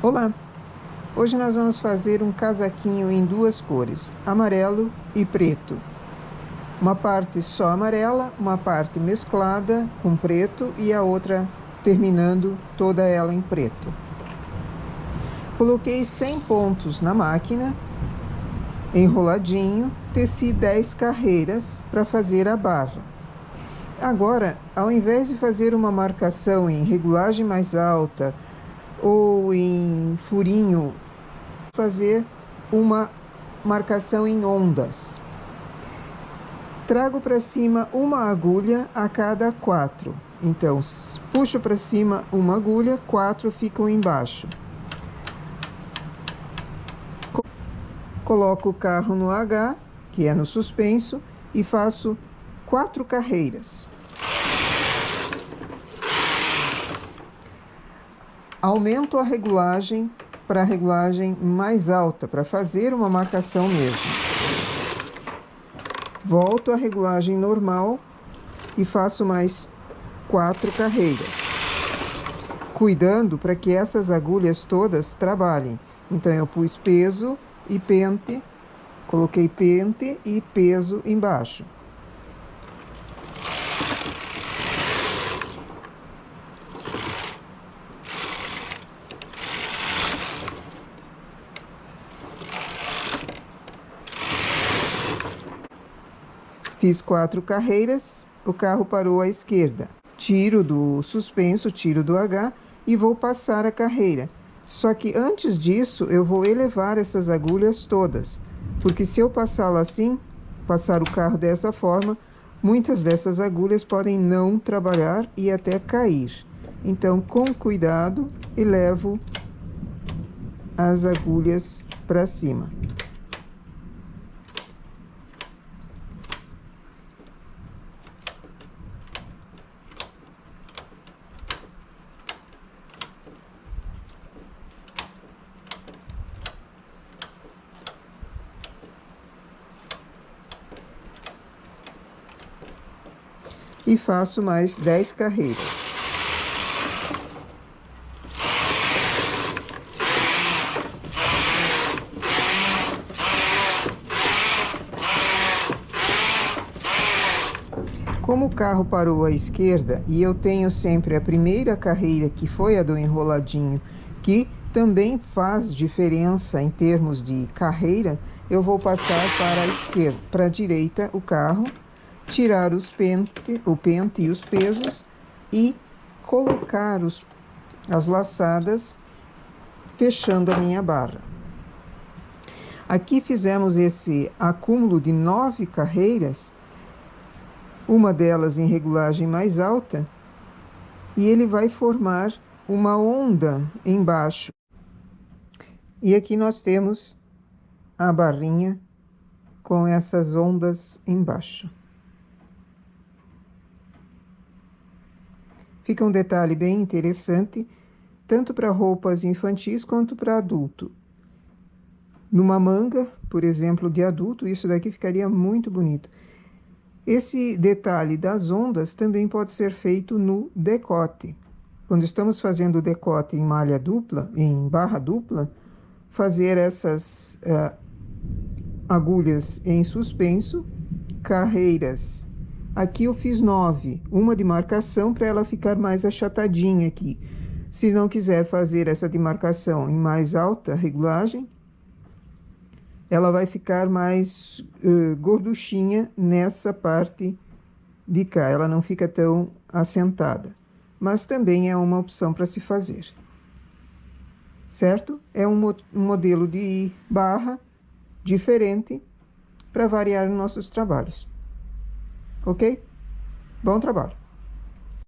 Olá! Hoje nós vamos fazer um casaquinho em duas cores, amarelo e preto. Uma parte só amarela, uma parte mesclada com preto e a outra terminando toda ela em preto. Coloquei 100 pontos na máquina, enroladinho, teci 10 carreiras para fazer a barra. Agora, ao invés de fazer uma marcação em regulagem mais alta ou em furinho, fazer uma marcação em ondas. Trago para cima uma agulha a cada 4. Então, puxo para cima uma agulha, 4 ficam embaixo. Coloco o carro no H, que é no suspenso, e faço 4 carreiras. Aumento a regulagem para a regulagem mais alta, para fazer uma marcação mesmo. Volto à regulagem normal e faço mais 4 carreiras. Cuidando para que essas agulhas todas trabalhem. Então, eu pus peso e pente, coloquei pente e peso embaixo. Fiz 4 carreiras, o carro parou à esquerda. Tiro do suspenso, tiro do H e vou passar a carreira. Só que antes disso, eu vou elevar essas agulhas todas. Porque se eu passá-la assim, passar o carro dessa forma, muitas dessas agulhas podem não trabalhar e até cair. Então, com cuidado, elevo as agulhas para cima. E faço mais 10 carreiras. Como o carro parou à esquerda e eu tenho sempre a primeira carreira, que foi a do enroladinho, que também faz diferença em termos de carreira, eu vou passar para a esquerda, para a direita o carro, tirar o pente e os pesos e colocar as laçadas, fechando a minha barra. Aqui fizemos esse acúmulo de 9 carreiras, uma delas em regulagem mais alta, e ele vai formar uma onda embaixo. E aqui nós temos a barrinha com essas ondas embaixo. Fica um detalhe bem interessante, tanto para roupas infantis quanto para adulto. Numa manga, por exemplo, de adulto, isso daqui ficaria muito bonito. Esse detalhe das ondas também pode ser feito no decote. Quando estamos fazendo o decote em malha dupla, em barra dupla, fazer essas agulhas em suspenso, carreiras. Aqui eu fiz 9, uma de marcação para ela ficar mais achatadinha aqui. Se não quiser fazer essa de marcação em mais alta regulagem, ela vai ficar mais gorduchinha nessa parte de cá. Ela não fica tão assentada, mas também é uma opção para se fazer. Certo? É um modelo de barra diferente para variar nos nossos trabalhos. Ok? Bom trabalho!